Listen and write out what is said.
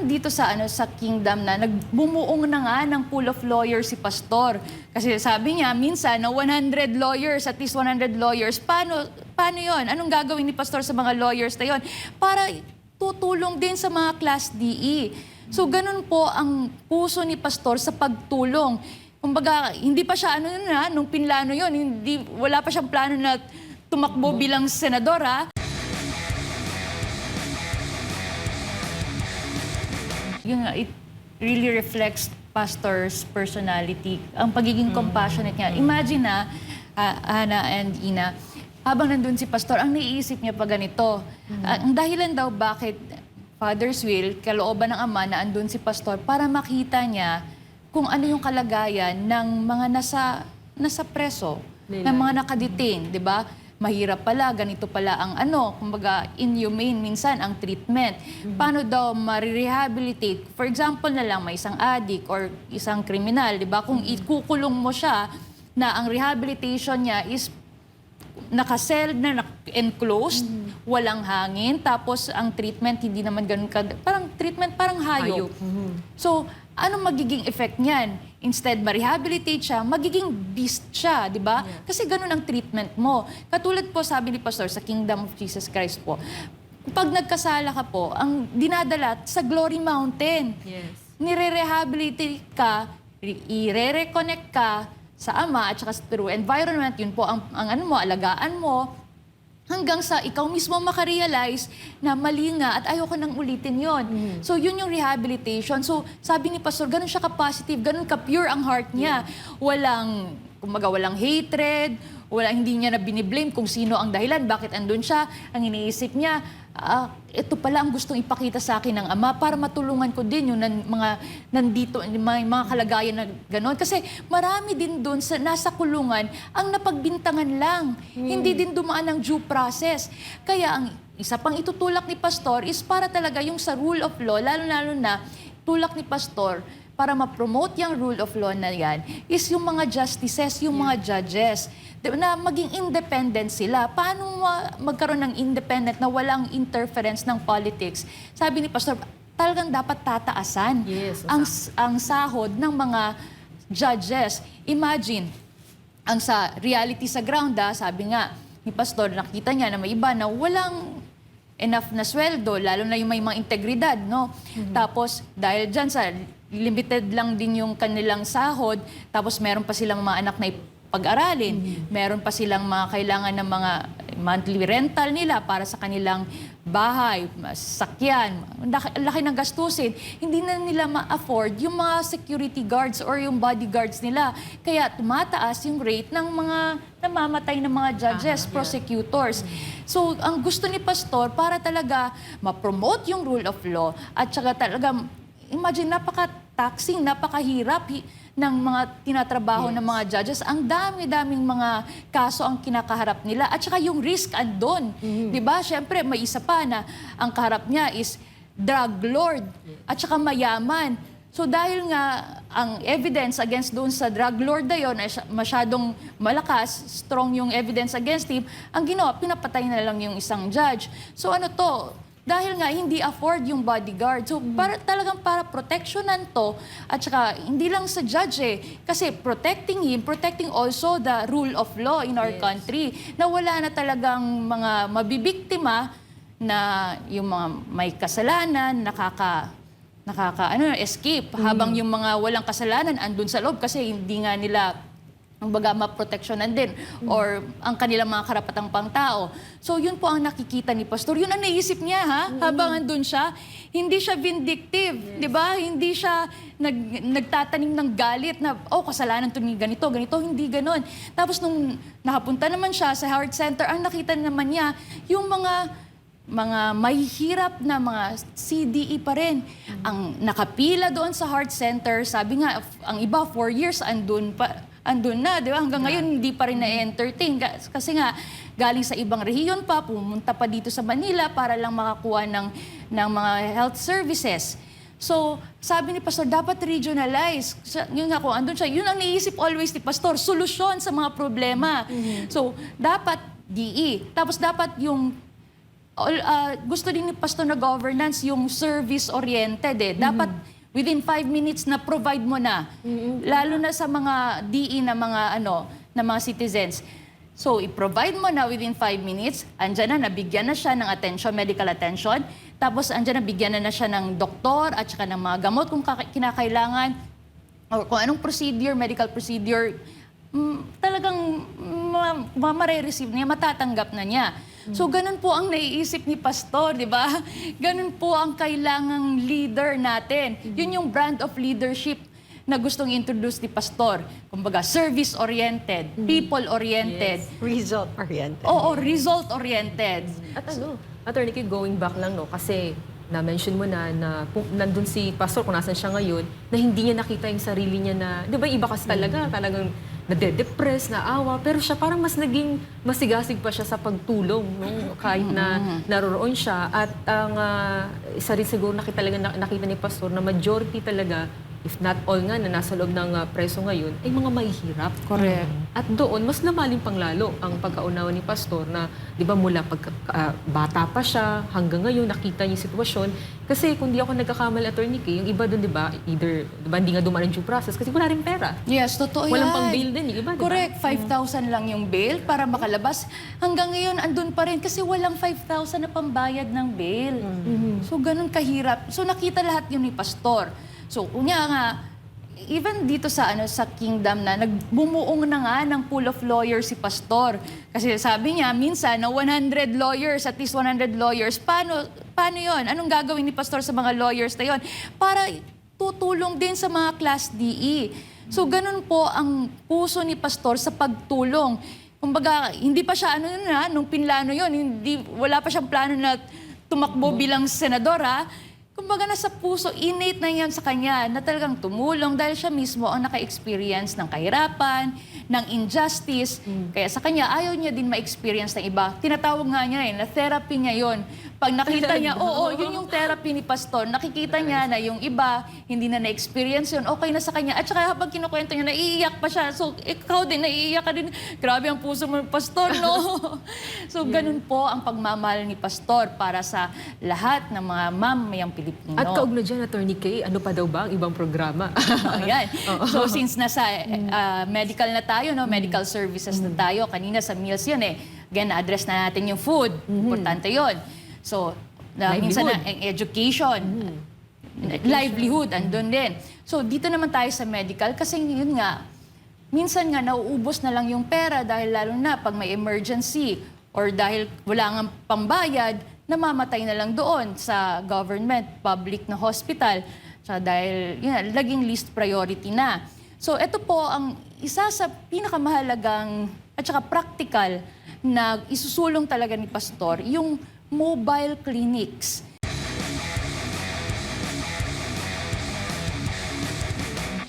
naman dito sa sa Kingdom na nagbumuong na nga ng pool of lawyers si Pastor. Kasi sabi niya minsan na 100 lawyers, at least 100 lawyers. Paano 'yon? Anong gagawin ni Pastor sa mga lawyers na 'yon? Para tutulong din sa mga Class DE. So ganun po ang puso ni Pastor sa pagtulong. Kumbaga, hindi pa siya nung pinlano 'yon, wala pa siyang plano na tumakbo bilang senador, ha? It really reflects Pastor's personality, ang pagiging compassionate niya. Imagine na, Hana and Ina, habang nandun si Pastor, ang naiisip niya pa ganito. Ang dahilan daw bakit Father's will, kalooban ng Ama na andun si Pastor, para makita niya kung ano yung kalagayan ng mga nasa preso, ng mga nakadetain, di ba? Mahirap pala, ganito pala ang kumbaga inhumane minsan ang treatment. Paano daw ma-rehabilitate? For example na lang, may isang addict or isang kriminal, di ba? Kung ikukulong mo siya, na ang rehabilitation niya is nakasell na enclosed, walang hangin, tapos ang treatment hindi naman ganun parang treatment parang hayop. So, anong magiging effect niyan? Instead, ma-rehabilitate siya, magiging beast siya, di ba? Yeah. Kasi ganun ang treatment mo. Katulad po, sabi ni Pastor, sa Kingdom of Jesus Christ po, pag nagkasala ka po, ang dinadala sa Glory Mountain. Yes. Nire-rehabilitate ka, i-re-reconnect ka sa Ama at saka sa true environment. Yun po ang alagaan mo, hanggang sa ikaw mismo makarealize na mali nga at ayoko nang ulitin yon. So yun yung rehabilitation. So sabi ni Pastor, ganun siya ka-positive, ganun ka-pure ang heart niya. Walang hatred, hindi niya na biniblame kung sino ang dahilan, bakit andun siya. Ang iniisip niya, ito pala ang gustong ipakita sa akin ng Ama para matulungan ko din yung mga nandito, mga kalagayan na gano'n. Kasi marami din doon nasa kulungan ang napagbintangan lang. Hindi din dumaan ng due process. Kaya ang isa pang itutulak ni Pastor is para talaga yung sa rule of law, lalo-lalo na tulak ni Pastor para ma-promote yung rule of law na yan, is yung mga justices, yung mga judges, na maging independent sila. Paano magkaroon ng independent na walang interference ng politics? Sabi ni Pastor, talagang dapat tataasan ang sahod ng mga judges. Imagine, ang sa reality sa ground, sabi nga ni Pastor, nakita niya na may iba na walang enough na sweldo, lalo na yung may mga integridad, no? Tapos, dahil dyan limited lang din yung kanilang sahod, tapos meron pa silang mga anak na pag-aralin, meron pa silang mga kailangan ng mga monthly rental nila para sa kanilang bahay, sakyan, laki ng gastusin. Hindi na nila ma-afford yung mga security guards or yung bodyguards nila. Kaya tumataas yung rate ng mga namamatay ng mga judges, prosecutors. So, ang gusto ni Pastor para talaga ma-promote yung rule of law at saka talaga, imagine, napaka-taxing, napakahirap ng mga tinatrabaho ng mga judges. Ang dami-daming mga kaso ang kinakaharap nila. At saka yung risk andun. Diba? Siyempre, may isa pa na ang kaharap niya is drug lord at saka mayaman. So dahil nga ang evidence against doon sa drug lord na yun ay masyadong malakas, strong yung evidence against him, ang ginawa, pinapatay na lang yung isang judge. So dahil nga hindi afford yung bodyguard. So talagang para protectionan to, at saka hindi lang sa judge kasi protecting him, protecting also the rule of law in our country, na wala na talagang mga mabibiktima na yung mga may kasalanan, escape, habang yung mga walang kasalanan andun sa loob kasi hindi nga nila maproteksyonan din or ang kanilang mga karapatang pangtao. So yun po ang nakikita ni Pastor. Yun ang naisip niya habang andun siya. Hindi siya vindictive, di ba? Hindi siya nagtatanim ng galit na, kasalanan to ni ganito, hindi ganon. Tapos nung nakapunta naman siya sa heart center, ang nakita naman niya yung mga mahihirap na mga CDE pa rin. Ang nakapila doon sa heart center, sabi nga, ang iba 4 years andun na, di ba? Hanggang ngayon, hindi pa rin na-entertain. Kasi nga, galing sa ibang rehiyon pa, pumunta pa dito sa Manila para lang makakuha ng mga health services. So, sabi ni Pastor, dapat regionalize. Yun nga, kung andun siya, yun ang naisip always ni Pastor, solusyon sa mga problema. So, dapat DE. Tapos dapat yung gusto din ni Pastor na governance yung service-oriented eh. Dapat within 5 minutes na provide mo na. Lalo na sa mga DE na mga citizens. So, i-provide mo na within 5 minutes, andyan na, nabigyan na siya ng attention, medical attention. Tapos, andyan na, bigyan na siya ng doktor at saka ng mga gamot kung kinakailangan. O kung anong procedure, medical procedure, talagang mare-receive niya, matatanggap na niya. So, ganun po ang naiisip ni Pastor, di ba? Ganun po ang kailangang leader natin. Yun yung brand of leadership na gustong introduce ni Pastor. Kumbaga, service-oriented, people-oriented. Yes. Result-oriented. Oo, result-oriented. At Attorney Kay, going back lang, no, kasi na-mention mo na nandun si Pastor, kung nasan siya ngayon, na hindi niya nakita yung sarili niya na, di ba, iba kasi talagang nade-depress, naawa, pero siya parang mas naging masigasig pa siya sa pagtulong, no? Kahit na naroroon siya. At ang isa rin siguro nakita ni Pastor na majority talaga, if not all nga na nasa loob ng preso ngayon, ay mga mahihirap. Correct. At doon, mas lumalim pang lalo ang pagkaunawa ni Pastor na, di ba, mula bata pa siya, hanggang ngayon, nakita niya yung sitwasyon. Kasi kung di ako nagkakamali, Attorney Kay, yung iba doon, di ba, either, di ba, hindi nga dumaan yung due process kasi wala rin pera. Yes, totoo yan. Walang pang bail din yung iba, di ba? Correct, 5,000 lang yung bail para makalabas. Hanggang ngayon, andun pa rin kasi walang 5,000 na pambayad ng bail. So, ganun kahirap. So, nakita lahat yun ni Pastor. So, kunya nga, even dito sa kingdom na nagbumuong na nga ng pool of lawyers si Pastor. Kasi sabi niya, minsan na 100 lawyers, at least 100 lawyers, paano yon? Anong gagawin ni Pastor sa mga lawyers na yon? Para tutulong din sa mga Class DE. So, ganun po ang puso ni Pastor sa pagtulong. Kumbaga, hindi pa siya, nung pinlano yon, wala pa siyang plano na tumakbo bilang senador, ha? Kumbaga nasa puso, innate na yan sa kanya na talagang tumulong dahil siya mismo ang naka-experience ng kahirapan, ng injustice. Kaya sa kanya, ayaw niya din ma-experience ng iba. Tinatawag nga niya na therapy niya yon. Pag nakita niya, yun yung therapy ni Pastor. Nakikita niya na yung iba, hindi na na-experience yun, okay na sa kanya. At saka habang kinukwento niya, naiiyak pa siya. So, ikaw din, naiiyak ka din. Grabe ang puso mo, Pastor, no? So, ganun po ang pagmamahal ni Pastor para sa lahat ng mga mamayang Pilipino. At kaugnay dyan, Attorney Kay, ano pa daw ba ang ibang programa? Ayan. So, since nasa medical na tayo, no? Medical services na tayo, kanina sa meals yun eh. Again, na-address na natin yung food. Importante yun. So, minsan na education, livelihood, andun din. So, dito naman tayo sa medical kasi yun nga, minsan nga nauubos na lang yung pera dahil lalo na pag may emergency or dahil wala nga pambayad, namamatay na lang doon sa government, public na hospital. So, dahil yun, laging least priority na. So, ito po ang isa sa pinakamahalagang at saka practical na isusulong talaga ni Pastor, yung mobile clinics.